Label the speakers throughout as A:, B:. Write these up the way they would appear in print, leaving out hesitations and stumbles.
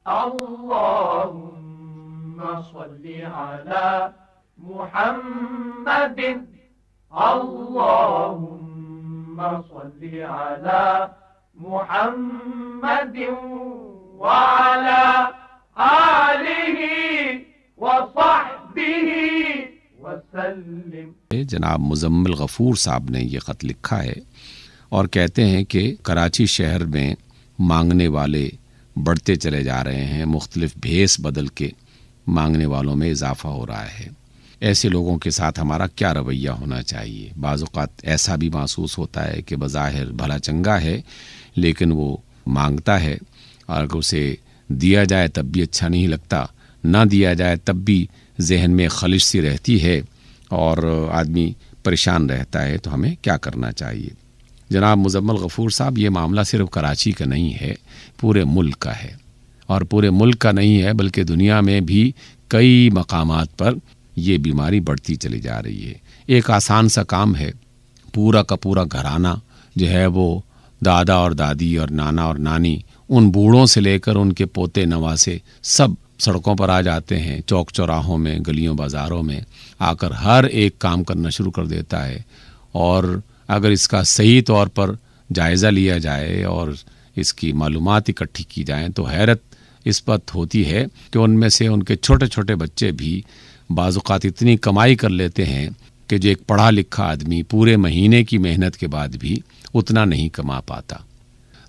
A: اللهم صل على محمد اللهم صل على محمد وعلى آلہ وصحبہ وسلم۔
B: جناب مزمل غفور صاحب نے یہ خط لکھا ہے اور کہتے ہیں کہ کراچی شہر میں مانگنے والے بڑھتے چلے جا رہے ہیں، مختلف بھیس بدل کے مانگنے والوں میں اضافہ ہو رہا ہے۔ ایسے لوگوں کے ساتھ ہمارا کیا رویہ ہونا چاہیے؟ بعض اوقات ایسا بھی محسوس ہوتا ہے کہ بظاہر بھلا چنگا ہے لیکن وہ مانگتا ہے، اور اگر اسے دیا جائے تب بھی اچھا نہیں لگتا، نہ دیا جائے تب بھی ذہن میں خلش سی رہتی ہے اور آدمی پریشان رہتا ہے۔ تو ہمیں کیا کرنا چاہیے؟ جناب مزمل غفور صاحب، یہ معاملہ صرف کراچی کا نہیں ہے، پورے ملک کا ہے، اور پورے ملک کا نہیں ہے بلکہ دنیا میں بھی کئی مقامات پر یہ بیماری بڑھتی چلی جا رہی ہے۔ ایک آسان سا کام ہے، پورا کا پورا گھرانہ جو ہے وہ دادا اور دادی اور نانا اور نانی، ان بوڑھوں سے لے کر ان کے پوتے نواسے سب سڑکوں پر آ جاتے ہیں، چوک چوراہوں میں، گلیوں بازاروں میں آ کر ہر ایک کام کرنا شروع کر دیتا ہے۔ اور اگر اس کا صحیح طور پر جائزہ لیا جائے اور اس کی معلومات اکٹھی کی جائیں تو حیرت اس بات ہوتی ہے کہ ان میں سے ان کے چھوٹے چھوٹے بچے بھی بعض اوقات اتنی کمائی کر لیتے ہیں کہ جو ایک پڑھا لکھا آدمی پورے مہینے کی محنت کے بعد بھی اتنا نہیں کما پاتا۔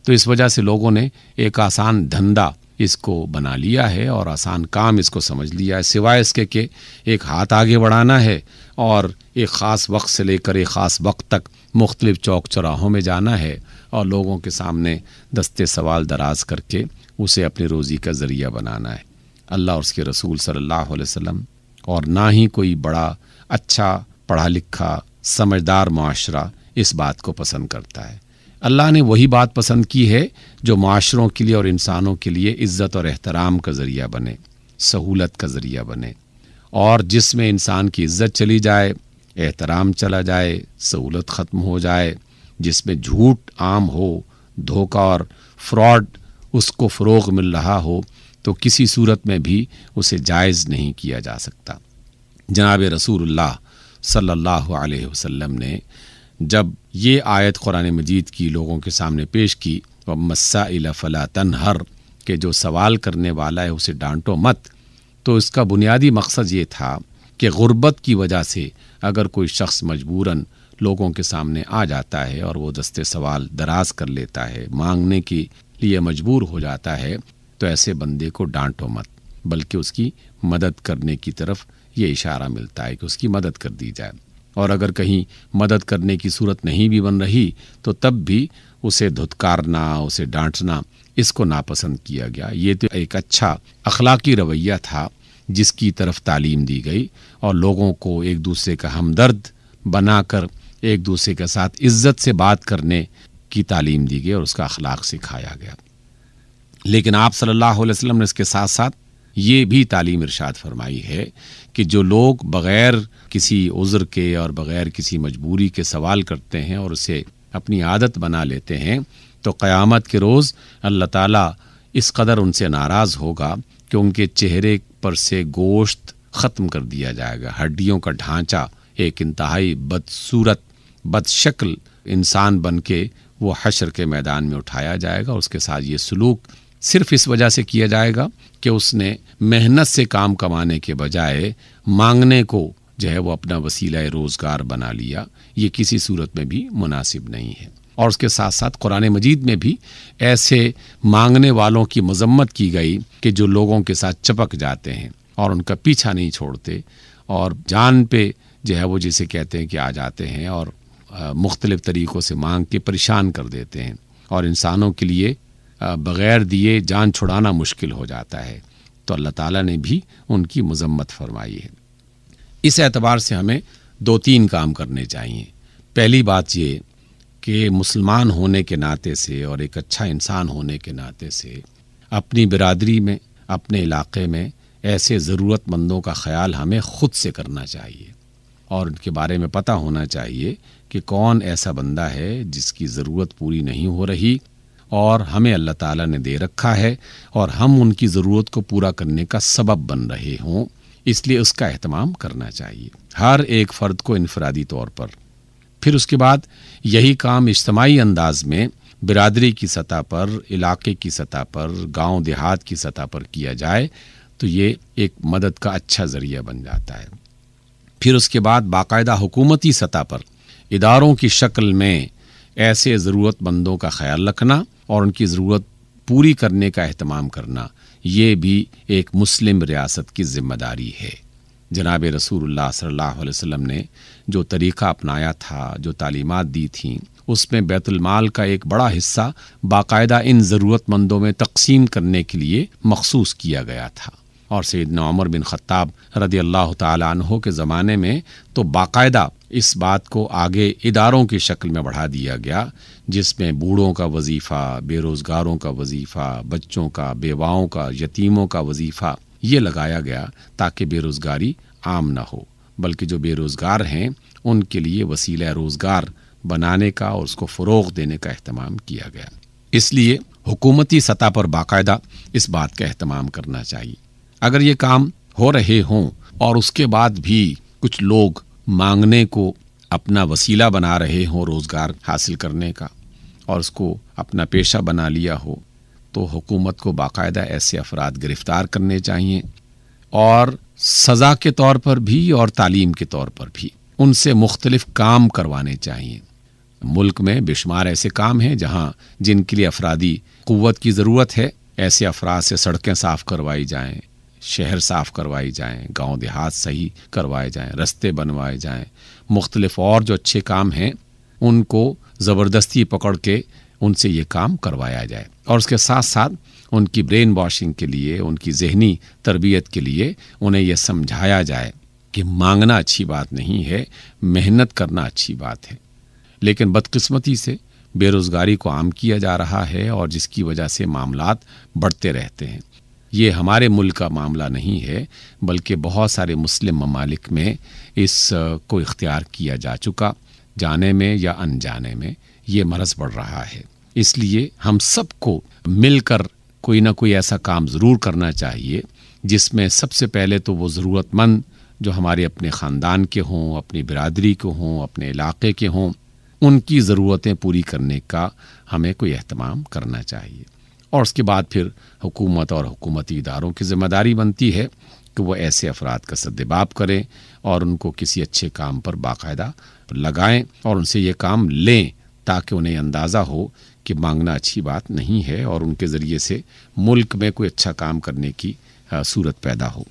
B: تو اس وجہ سے لوگوں نے ایک آسان دھندا اس کو بنا لیا ہے اور آسان کام اس کو سمجھ لیا ہے، سوائے اس کے کہ ایک ہاتھ آگے بڑھانا ہے اور ایک خاص وقت سے لے کر ایک خاص وقت تک مختلف چوک چوراہوں میں جانا ہے اور لوگوں کے سامنے دستے سوال دراز کر کے اسے اپنی روزی کا ذریعہ بنانا ہے۔ اللہ اور اس کے رسول صلی اللہ علیہ وسلم اور نہ ہی کوئی بڑا اچھا پڑھا لکھا سمجھدار معاشرہ اس بات کو پسند کرتا ہے۔ اللہ نے وہی بات پسند کی ہے جو معاشروں کے لیے اور انسانوں کے لیے عزت اور احترام کا ذریعہ بنے، سہولت کا ذریعہ بنے، اور جس میں انسان کی عزت چلی جائے، احترام چلا جائے، سہولت ختم ہو جائے، جس میں جھوٹ عام ہو، دھوکہ اور فراڈ اس کو فروغ مل رہا ہو، تو کسی صورت میں بھی اسے جائز نہیں کیا جا سکتا۔ جناب رسول اللہ صلی اللہ علیہ وسلم نے جب یہ آیت قرآن مجید کی لوگوں کے سامنے پیش کی، وَأَمَّا السَّائِلَ فَلَا تَنْهَرْ، کہ جو سوال کرنے والا ہے اسے ڈانٹو مت، تو اس کا بنیادی مقصد یہ تھا کہ غربت کی وجہ سے اگر کوئی شخص مجبوراً لوگوں کے سامنے آ جاتا ہے اور وہ دستے سوال دراز کر لیتا ہے، مانگنے کے لیے مجبور ہو جاتا ہے، تو ایسے بندے کو ڈانٹو مت، بلکہ اس کی مدد کرنے کی طرف یہ اشارہ ملتا ہے کہ اس کی مدد کر دی جائے۔ اور اگر کہیں مدد کرنے کی صورت نہیں بھی بن رہی تو تب بھی اسے دھتکارنا، اسے ڈانٹنا، اس کو ناپسند کیا گیا۔ یہ تو ایک اچھا اخلاقی رویہ تھا جس کی طرف تعلیم دی گئی، اور لوگوں کو ایک دوسرے کا ہمدرد بنا کر ایک دوسرے کے ساتھ عزت سے بات کرنے کی تعلیم دی گئی اور اس کا اخلاق سکھایا گیا۔ لیکن آپ صلی اللہ علیہ وسلم نے اس کے ساتھ ساتھ یہ بھی تعلیم ارشاد فرمائی ہے کہ جو لوگ بغیر کسی عذر کے اور بغیر کسی مجبوری کے سوال کرتے ہیں اور اسے اپنی عادت بنا لیتے ہیں، تو قیامت کے روز اللہ تعالیٰ اس قدر ان سے ناراض ہوگا کہ ان کے چہرے پر سے گوشت ختم کر دیا جائے گا، ہڈیوں کا ڈھانچہ ایک انتہائی بدصورت بد شکل انسان بن کے وہ حشر کے میدان میں اٹھایا جائے گا۔ اس کے ساتھ یہ سلوک صرف اس وجہ سے کیا جائے گا کہ اس نے محنت سے کام کمانے کے بجائے مانگنے کو جو ہے وہ اپنا وسیلہ روزگار بنا لیا۔ یہ کسی صورت میں بھی مناسب نہیں ہے۔ اور اس کے ساتھ ساتھ قرآن مجید میں بھی ایسے مانگنے والوں کی مذمت کی گئی کہ جو لوگوں کے ساتھ چپک جاتے ہیں اور ان کا پیچھا نہیں چھوڑتے اور جان پہ جو ہے وہ جسے کہتے ہیں کہ آ جاتے ہیں اور مختلف طریقوں سے مانگ کے پریشان کر دیتے ہیں، اور انسانوں کے لیے بغیر دیے جان چھڑانا مشکل ہو جاتا ہے۔ تو اللہ تعالیٰ نے بھی ان کی مذمت فرمائی ہے۔ اس اعتبار سے ہمیں 2-3 کام کرنے چاہیے۔ پہلی بات یہ کہ مسلمان ہونے کے ناطے سے اور ایک اچھا انسان ہونے کے ناطے سے اپنی برادری میں، اپنے علاقے میں ایسے ضرورت مندوں کا خیال ہمیں خود سے کرنا چاہیے، اور ان کے بارے میں پتہ ہونا چاہیے کہ کون ایسا بندہ ہے جس کی ضرورت پوری نہیں ہو رہی اور ہمیں اللہ تعالیٰ نے دے رکھا ہے اور ہم ان کی ضرورت کو پورا کرنے کا سبب بن رہے ہوں، اس لیے اس کا اہتمام کرنا چاہیے ہر ایک فرد کو انفرادی طور پر۔ پھر اس کے بعد یہی کام اجتماعی انداز میں برادری کی سطح پر، علاقے کی سطح پر، گاؤں دیہات کی سطح پر کیا جائے تو یہ ایک مدد کا اچھا ذریعہ بن جاتا ہے۔ پھر اس کے بعد باقاعدہ حکومتی سطح پر اداروں کی شکل میں ایسے ضرورت مندوں کا خیال رکھنا اور ان کی ضرورت پوری کرنے کا اہتمام کرنا، یہ بھی ایک مسلم ریاست کی ذمہ داری ہے۔ جناب رسول اللہ صلی اللہ علیہ وسلم نے جو طریقہ اپنایا تھا، جو تعلیمات دی تھیں، اس میں بیت المال کا ایک بڑا حصہ باقاعدہ ان ضرورت مندوں میں تقسیم کرنے کے لیے مخصوص کیا گیا تھا۔ اور سیدنا عمر بن خطاب رضی اللہ تعالی عنہ کے زمانے میں تو باقاعدہ اس بات کو آگے اداروں کی شکل میں بڑھا دیا گیا، جس میں بوڑھوں کا وظیفہ، بے روزگاروں کا وظیفہ، بچوں کا، بیواؤں کا، یتیموں کا وظیفہ یہ لگایا گیا تاکہ بے روزگاری عام نہ ہو، بلکہ جو بے روزگار ہیں ان کے لیے وسیلہ روزگار بنانے کا اور اس کو فروغ دینے کا اہتمام کیا گیا۔ اس لیے حکومتی سطح پر باقاعدہ اس بات کا اہتمام کرنا چاہیے۔ اگر یہ کام ہو رہے ہوں اور اس کے بعد بھی کچھ لوگ مانگنے کو اپنا وسیلہ بنا رہے ہوں روزگار حاصل کرنے کا اور اس کو اپنا پیشہ بنا لیا ہو، تو حکومت کو باقاعدہ ایسے افراد گرفتار کرنے چاہیے اور سزا کے طور پر بھی اور تعلیم کے طور پر بھی ان سے مختلف کام کروانے چاہیے۔ ملک میں بے شمار ایسے کام ہیں جن کے لیے افرادی قوت کی ضرورت ہے۔ ایسے افراد سے سڑکیں صاف کروائی جائیں، شہر صاف کروائی جائیں، گاؤں دیہات صحیح کروائے جائیں، رستے بنوائے جائیں، مختلف اور جو اچھے کام ہیں ان کو زبردستی پکڑ کے ان سے یہ کام کروایا جائے، اور اس کے ساتھ ساتھ ان کی برین واشنگ کے لیے، ان کی ذہنی تربیت کے لیے انہیں یہ سمجھایا جائے کہ مانگنا اچھی بات نہیں ہے، محنت کرنا اچھی بات ہے۔ لیکن بدقسمتی سے بے روزگاری کو عام کیا جا رہا ہے اور جس کی وجہ سے معاملات بڑھتے رہتے ہیں۔ یہ ہمارے ملک کا معاملہ نہیں ہے، بلکہ بہت سارے مسلم ممالک میں اس کو اختیار کیا جا چکا، جانے میں یا انجانے میں یہ مرض بڑھ رہا ہے۔ اس لیے ہم سب کو مل کر کوئی نہ کوئی ایسا کام ضرور کرنا چاہیے جس میں سب سے پہلے تو وہ ضرورت مند جو ہمارے اپنے خاندان کے ہوں، اپنی برادری کے ہوں، اپنے علاقے کے ہوں، ان کی ضرورتیں پوری کرنے کا ہمیں کوئی اہتمام کرنا چاہیے۔ اور اس کے بعد پھر حکومت اور حکومتی اداروں کی ذمہ داری بنتی ہے کہ وہ ایسے افراد کا سدباب کریں اور ان کو کسی اچھے کام پر باقاعدہ لگائیں اور ان سے یہ کام لیں تاکہ انہیں اندازہ ہو کہ مانگنا اچھی بات نہیں ہے اور ان کے ذریعے سے ملک میں کوئی اچھا کام کرنے کی صورت پیدا ہو۔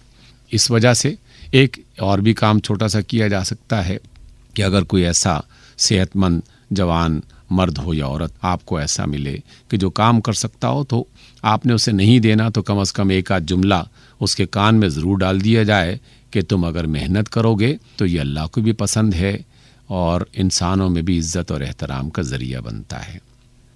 B: اس وجہ سے ایک اور بھی کام چھوٹا سا کیا جا سکتا ہے کہ اگر کوئی ایسا صحت مند جوان مرد ہو یا عورت آپ کو ایسا ملے کہ جو کام کر سکتا ہو، تو آپ نے اسے نہیں دینا تو کم از کم ایک آدھ جملہ اس کے کان میں ضرور ڈال دیا جائے کہ تم اگر محنت کرو گے تو یہ اللہ کو بھی پسند ہے اور انسانوں میں بھی عزت اور احترام کا ذریعہ بنتا ہے۔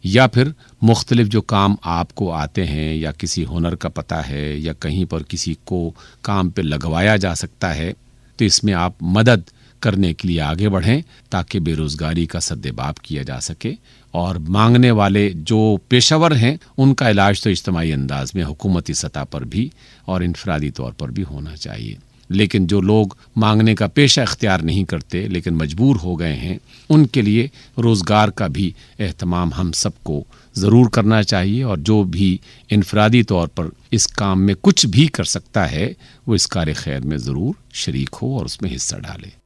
B: یا پھر مختلف جو کام آپ کو آتے ہیں یا کسی ہنر کا پتہ ہے یا کہیں پر کسی کو کام پہ لگوایا جا سکتا ہے، تو اس میں آپ مدد کرنے کے لیے آگے بڑھیں تاکہ بے روزگاری کا سدباب کیا جا سکے، اور مانگنے والے جو پیشہ ور ہیں ان کا علاج تو اجتماعی انداز میں حکومتی سطح پر بھی اور انفرادی طور پر بھی ہونا چاہیے۔ لیکن جو لوگ مانگنے کا پیشہ اختیار نہیں کرتے لیکن مجبور ہو گئے ہیں، ان کے لیے روزگار کا بھی اہتمام ہم سب کو ضرور کرنا چاہیے، اور جو بھی انفرادی طور پر اس کام میں کچھ بھی کر سکتا ہے وہ اس کار خیر میں ضرور شریک ہو اور اس میں حصہ ڈالے۔